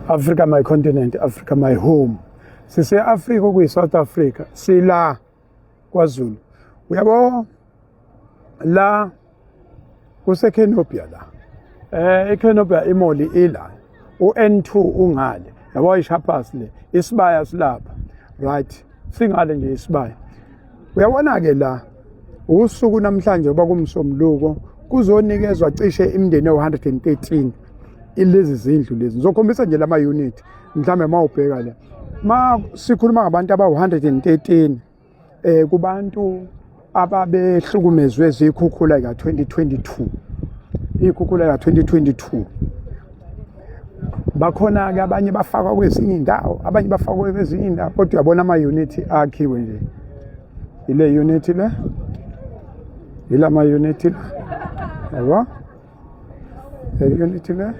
Africa my continent, Africa my home. Sise Africa kuyi South Africa, sila KwaZulu. Uyabo la kuseKenopia la. eKenopia imoli ila. U-N2 ungale. Yabo ishaphasi le. Isibaya silapha. Right. Singale nje isibaya. Uyabona ke la usuku namhlanje bakumsomluko kuzonikezwa cishe imindeni e113 ilezi zindlu lezi. Ngizokhombisa nje lama unit mhlambe mawubheka la. Ma sikhuluma ngabantu aba113 kubantu ababehlukumezwe zikhukhula ka 2022. Ikhukhula ka 2022. Bakhona ke abanye bafakwa kwezinye indawo, abanye bafakwa kwezinye indawo kodwa uyabona ama unit akhiwe nje. Ile unit le. Ila ma unit le. Yabo? Le unit le.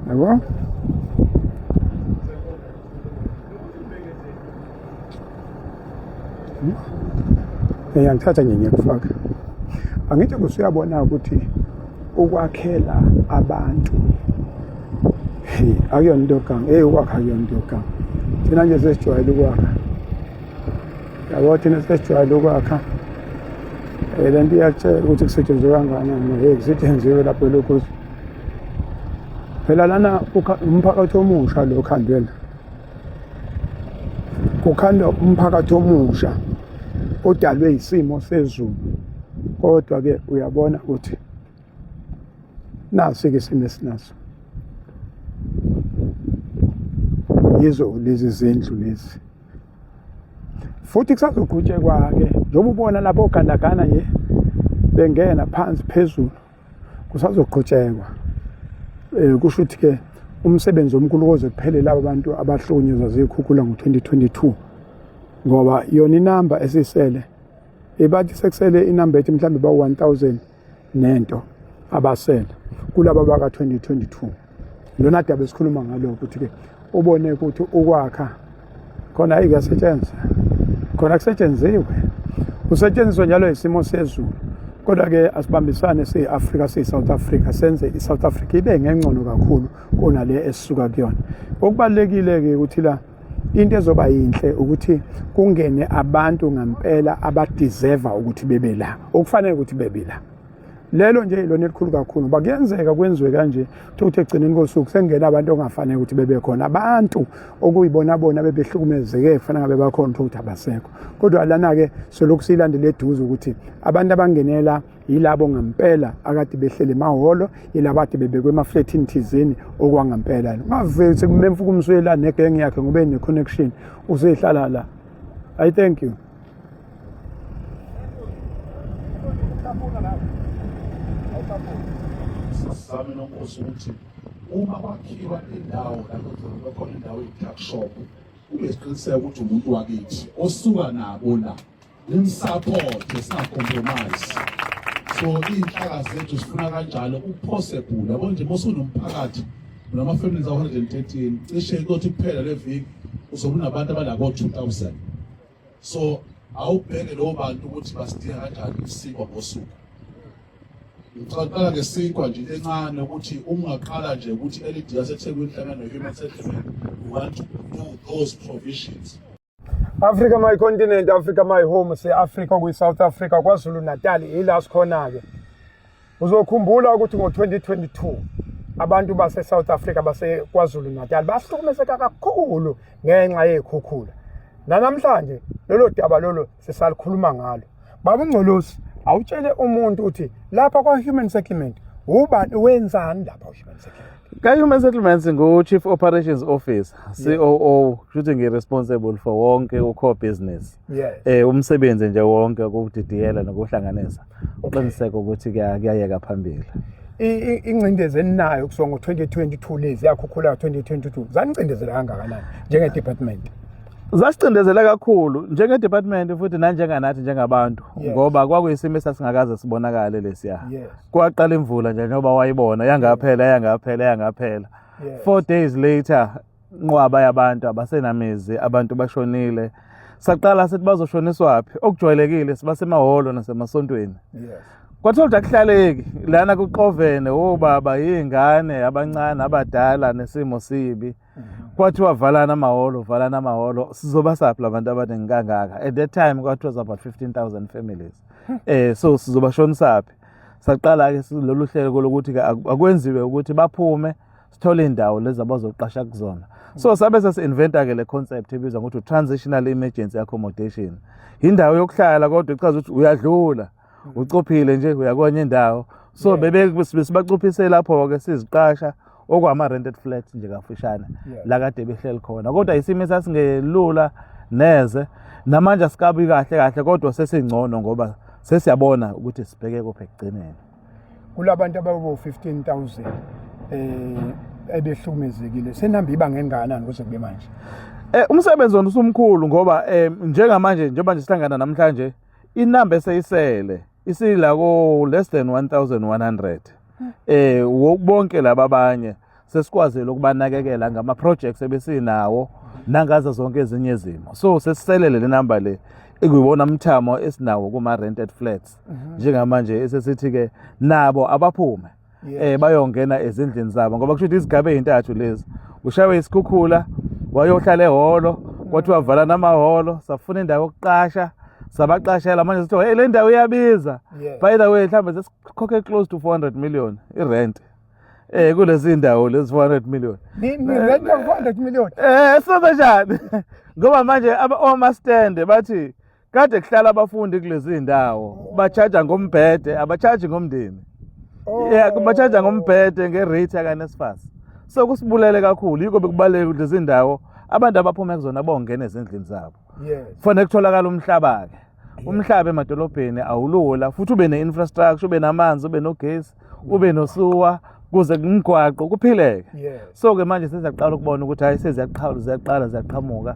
Yabo? Ngiyangithatha nje ngiyakufaka. Angithi kusuyabona ukuthi ukwakhela abantu akuyonto ukwakha akuyonto. Thina nje sesijwayele ukwakha. Yabo thina sesijwayele ukwakha. Lento iyakutshela ukuthi kusetshenzwe kangakanani kusetshenzwe lapho lokho. Phela lana umphakathi omusha lo khandwela. Kukhanda umphakathi omusha odalwe isimo sezulu. Kodwa ke uyabona ukuthi nasi ke sinesinaso. Yizo lezi zindlu lezi. Futhi kusazoqhutshekwa ke njengoba ubona lapho ogandagana nje bengena phansi phezulu kusazoqhutshekwa. Kusho ukuthi ke umsebenzi omkhulu koze kuphele labo bantu abahlukunyezwa zikhukhula ngo2022 ngoba yona inamba esisele ebathi sekusele inamba ethi mhlambe ba1000 nento abasele kulabo baka 2022. Lona daba esikhuluma ngalokho ukuthi ke ubone ukuthi ukwakha khona ayikasetshenzwa khona kusetshenzwe kusetshenziswa njalo isimo sezulu. Kodwa ke asibambisane siAfrica siSouth Africa senze iSouth Africa ibe ngengcono kakhulu kunale esisuka kuyona. Okubalekile ke ukuthi la into ezoba yinhle ukuthi kungene abantu ngempela abadeserve ukuthi bebe la. Okufanele ukuthi bebe la. Lelo nje ilona elikhulu kakhulu. Bakuyenzeka kwenziwe kanje ukuthi egcineni kosuku sengena abantu ongafanele ukuthi bebe khona. Abantu okuyibona bona bebehlukumezeke kufanele ngabe bakhona ukuthi abasekho. Kodwa lana ke selokhu silandele eduze ukuthi abantu abangenela yilabo ngempela akade behlele emahholo, yilabo ade bebekwe emafletini thizeni okwangempela. Mave sekumemfu kumswela negeng yakhe ngoba ene connection usehlala la. I thank you. Sami nomusa ukuthi uma kwakhiwa indawo lapho khona indawo ye-tuck shop kube isiqiniseko ukuthi umuntu wakithi osuka nabo la nimsupport singacompromise. So inhlaka zethu sifuna kanjalo upossible yabo nje mosunomphakathi nama families awu113 cishe ukuthi kuphela le viki uzoba unabantu abalabo 2000. So awubheke lo bantu ukuthi basidinga kanjani isiko ngosuku. Ngicela ke sikwa nje encane ukuthi ungaqala nje ukuthi LD yaseThekwini hlangana no-Human Settlement we want to do those provisions. Africa my continent, Africa my home, Africa kuyi South Africa KwaZulu Natal ila sikhona ke. Uzokhumbula ukuthi ngo2022 abantu base South Africa base KwaZulu Natal bahlukumezeka kakhulu ngenxa yekhukhula. Namhlanje lelo daba lolo sisalikhuluma ngalo. Baba uNgcolosi awutshele umuntu uthi lapha kwa Human Settlement ubani wenzani lapha Human Settlement? Ka-Human Settlements ngu-Chief Operations Officer, COO, kushuthi ngi-responsible for wonke u-core business. Yes. Umsebenzi nje wonke ukudidiyela nokuhlanganisa. Uqiniseke ukuthi kuyayeka phambili. Ingcindezi enayo kusuka ngo2022 lezi yakhukhula 2022 zanicindezela kangakanani njenge-department? Zasicindezela kakhulu njenge-department futhi nanjenganathi njengabantu ngoba kwakuyisimo esasingakaze sibonakale lesiya. Kwaqala imvula nje njengoba wayibona yangaphela. 4 days later nqwaba yabantu abasenamizi, abantu bashonile. Saqala sithi bazoshoniswa phi okujwayelekile sibasemahholo nasemasontweni. kwathiwa ukuthi akuhlaleki lana kuqovene obaba yingane abancane abadala nesimo sibi kwathiwa valana amahholo sizoba saphi labantu abaningi kangaka. At that time kwathiwa about 15,000 families so sizobashona saphi. Saqala ke lolu hlelo lokuthi akwenziwe ukuthi baphume sithole indawo lezi abazoqasha kuzona. So sabe sesi-inventa ke le concept ebizwa ukuthi transitional emergency accommodation. Indawo yokuhlala kodwa ichaza ukuthi uyadlula ucophile nje uyakwenye indawo. So besibacuphise lapho ke siziqasha okwama rented flats nje kafishane la kade behleli khona. Kodwa isimo sasingelula neze namanje asikabi kahle kodwa sesingcono ngoba sesiyabona ukuthi sibheke kuphi ekugcineni. Kulabantu abawu 15,000 ebehlukumezekile senamba ibanga engakanani kuze kube manje? Umsebenzi wona usumkhulu ngoba njengoba nje sihlangana namhlanje inamba eseyisele isila ko less than 1,100. Bonke laba abanye sesikwazile ukubanakekela ngama projects ebesinawo nangaza zonke ezinye izimo. So sesiselele le number le ekuyibona umthamo esinawo kuma rented flats njengamanje esesithi ke nabo abaphume bayongena ezindlini zabo ngoba kusho ukuthi izigaba ezintathu lezi ushawe isikhukhula wayohlala ehholo kwathi wavalana amahholo safuna indawo yokuqasha sabaqashela manje sithi hey le ndawo iyabiza by the way mhlambe sesikhokhe close to 400 million irent kulezi indawo lezi 400 million ni rent 400 million so njani ngoba manje oma stand bathi kade kuhlala abafundi kulezi indawo bachaja ngombhede abachaji ngomndeni bachaja ngombhede ngerate akaNSFAS. So kusibulele kakhulu yiko bekubaleka ukuthi lezi indawo abantu abaphuma kuzona bongena ezindlini zabo. Kufanele kutholakala umhlaba ke. Umhlaba emadolobheni awulula futhi ube ne-infrastructure ube namanzi ube nogesi ube nosuwa kuze ngigwaqo kuphileke. So ke manje sesiyaqala ukubona ukuthi hayi ziyaqhamuka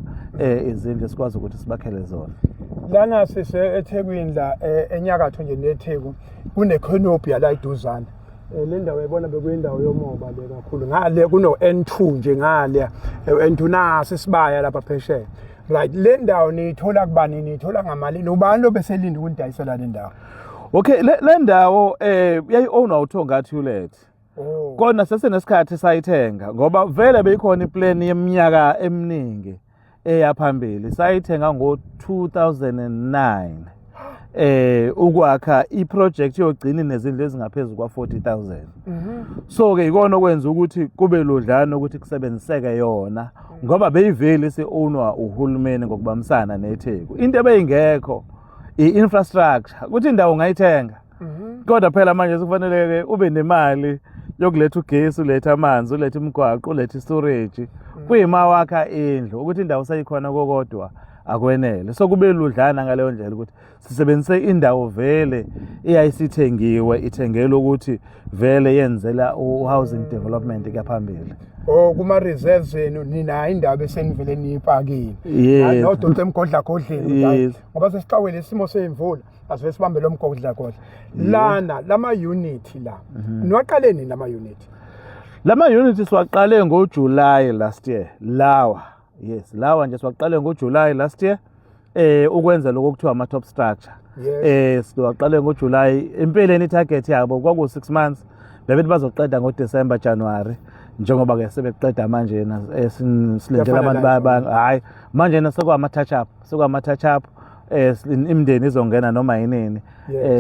izindlu sikwazi ukuthi sibakhele zona. Lana sise eThekwini la enyakatho nje neTheku kune Canopia la iduzana. Le ndawo yabona bekuyindawo yomoba le kakhulu ngale kuno N2 nje ngale N2 nase sibaya lapha phesheya. Right, le ndawo nithola kubani nithola ngamalini ubani lo beselinde ukudayisela le ndawo? Okay, le ndawo yayi-ownwa uThonga Thulet. Kodwa sesenesikhathi sayithenga ngoba vele beyikhona iplan yeminyaka eminingi eyaphambili. Sayithenga ngo-2009 ukwakha iproject yogcina nezindlu ezingaphezulu kwa 40,000. So ke ikona okwenza ukuthi kube lodlana ukuthi kusebenziseke yona ngoba beyiveli isi-ownwa uhulumeni ngokubambisana neTheku. Into ebeyingekho i-infrastructure ukuthi indawo ungayithenga kodwa phela manje sikufanele ube nemali yokuletha ugesi uletha amanzi uletha imigwaqo uletha istorage kuyima wakha indlu ukuthi indawo sayikhona kokodwa akwenele. So kube ludlana ngaleyo ndlela ukuthi sisebenzise indawo vele eyayisithengiwe ithengelwe ukuthi vele yenzela housing development kaphambili. Kuma reserves zenu nina indawo besenivele niyipakile. No Dr. Mgodla Godleni ngoba sesiqawele isimo semvula asibe sibambe lo Mgodla Godla. Lana lama unit la. Niwaqale nini lama unit? Lama units siwaqale ngoJuly last year. Lawa nje siwaqale ngoJuly last year ukwenza lokho kuthiwa ama top structure. Siwaqale ngoJuly empeleni itarget yabo kwaku 6 months bebethi bazoqeda ngoDecember January njengoba ke sebeqeda manje silindele abantu hayi manje nasekwama touch up imindeni izongena noma yinini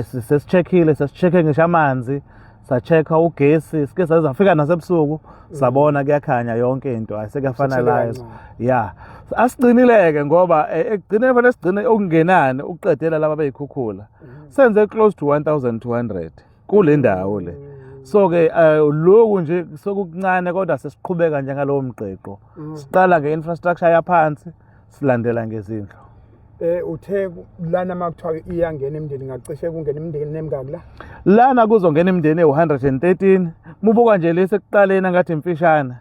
sesichecke ngisho amanzi sa-check-a ugesi sike sazafika nasebusuku sabona kuyakhanya yonke into ayisekafanayo asigcinileke ngoba ekugcineni fanele sigcine okungenani ukuqedela laba beyikhukhula senze close to 1,200 kule ndawo le. So ke lokhu nje sokuncane kodwa sesiqhubeka njengalowo mgqeqo siqala nge-infrastructure yaphansi silandela ngezindlu. Uthe lana makuthiwa iyangena imindeni ngacishe kungena imindeni nemingaki la? Lana kuzongena imindeni e-113 mubuka nje lesi ekuqaleni ngathi imfishana.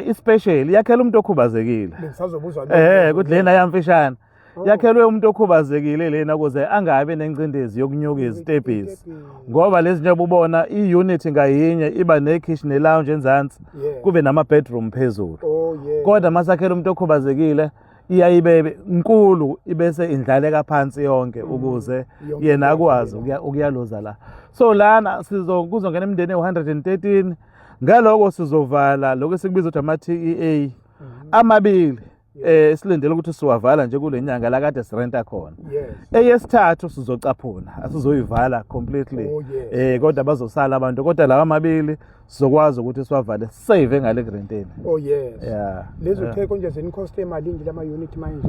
Ispecial yakhela umuntu okhubazekile. Ngisazobuzwa ukuthi lena yamfishana yakhelwe umuntu okhubazekile lena ukuze angabe nencindezi yokunyuka izitebhisi ngoba lezi nje ubona i-unit ngayinye iba ne-kitchen ne-lounge enzansi kube nama bedroom phezulu. Kodwa masakhela umuntu okhubazekile iyayibe nkulu ibese indlaleka phansi yonke ukuze yena akwazi ukuyaluza la. So lana kuzongena imindeni ewu-113 ngaloko sizovala lokho esikubiza ukuthi ama-TEA amabili silindele ukuthi siwavala nje kule nyanga la kade sirenta khona. Eyesithathu sizocaphuna asizoyivala completely kodwa bazosala abantu kodwa lawa amabili sizokwazi ukuthi siwavale save ngale kurenteni. Yeah. Lezo theko nje zeni cost emalini lama unit manje?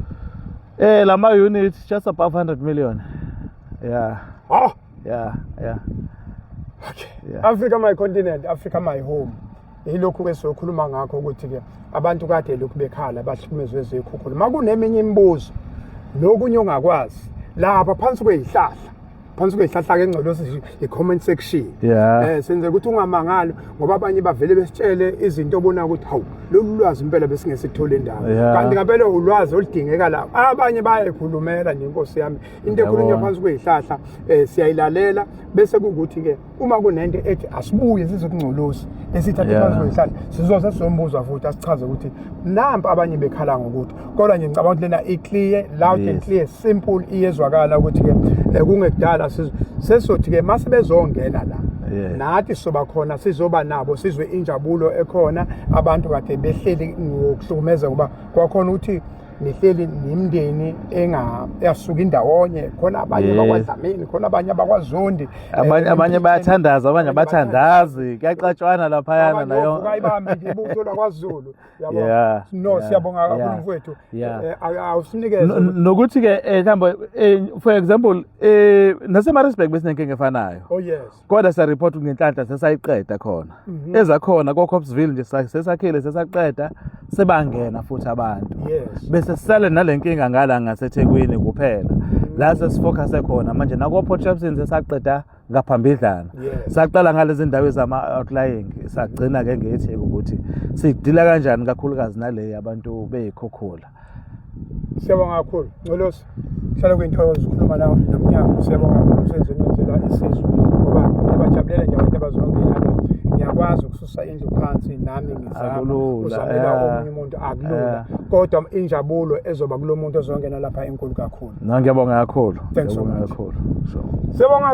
Lama unit just above 100 million. Yeah. Yeah. Okay. Yeah. Africa my continent, Africa my home. Yilokhu ke sokhuluma ngakho ukuthi ke abantu kade lokhu bekhala bahlukumezwe ezikhukhula. Makuneminye imibuzo lokunye ongakwazi lapha phansi kwezihlahla. Phansi kwezihlahla ke ngcolosi i-comment section. Senze ukuthi ungamangalo ngoba abanye bavele besitshele izinto obona ukuthi hawu lolu lwazi impela besingesithola indawo. Kanti ngempela ulwazi oludingeka la. Abanye bayayikhulumela nje inkosi yami. Into ekhulunywa phansi kwezihlahla siyayilalela bese kukuthi ke uma kunento ethi asibuye sizokungcolosi esithathe phansi kwezihlahla sizoze sizombuzwa futhi asichaze ukuthi nampa abanye bekhala ngokuthi kodwa nje ngicabanga ukuthi lena i-clear, loud and clear, simple iyezwakala ukuthi ke kungekudala sesothi ke mase bezongena la nathi soba khona sizoba nabo sizwe injabulo ekhona abantu kade behleli ngokuhlukumeza ngoba kwakhona ukuthi nihleli nimndeni yasuka indawonye khona abanye bakwaDlamini khona abanye abakwaZondi abanye bayathandaza abanye abathandazi kuyacatshwana laphayana nayo bayibambe nje ibutho lakwaZulu yabo no siyabonga kakhulu mfowethu awusinikeze nokuthi ke mhlawumbe for example naseMaritzburg besinenkinga efanayo kodwa siya report ngenhlanhla sesayiqeda khona ezakhona koCopsville nje sesakhile sesaqeda sebangena futhi abantu bese sisale nalenkinga ngala ngaseThekwini kuphela la sesifocus khona manje nako Port Shepstone sesaqeda ngaphambidlana saqala ngalezi ndawo ezama outlying sagcina ke ngethi ukuthi sidila kanjani kakhulukazi nale abantu beyikhokhula. Siyabonga kakhulu Ngcolosi hlala kwintokozo ukukhuluma nawe nomnyango siyabonga kakhulu umsebenzi onyenzela isizwe ngoba ngiyabajabulela nje abantu abazongena ngiyakwazi ukususa indlu phansi nami ngizama uzamela omunye umuntu akulula kodwa injabulo ezoba kulo muntu ozongena lapha enkulu kakhulu. Ngiyabonga kakhulu. Thanks so much. Siyabonga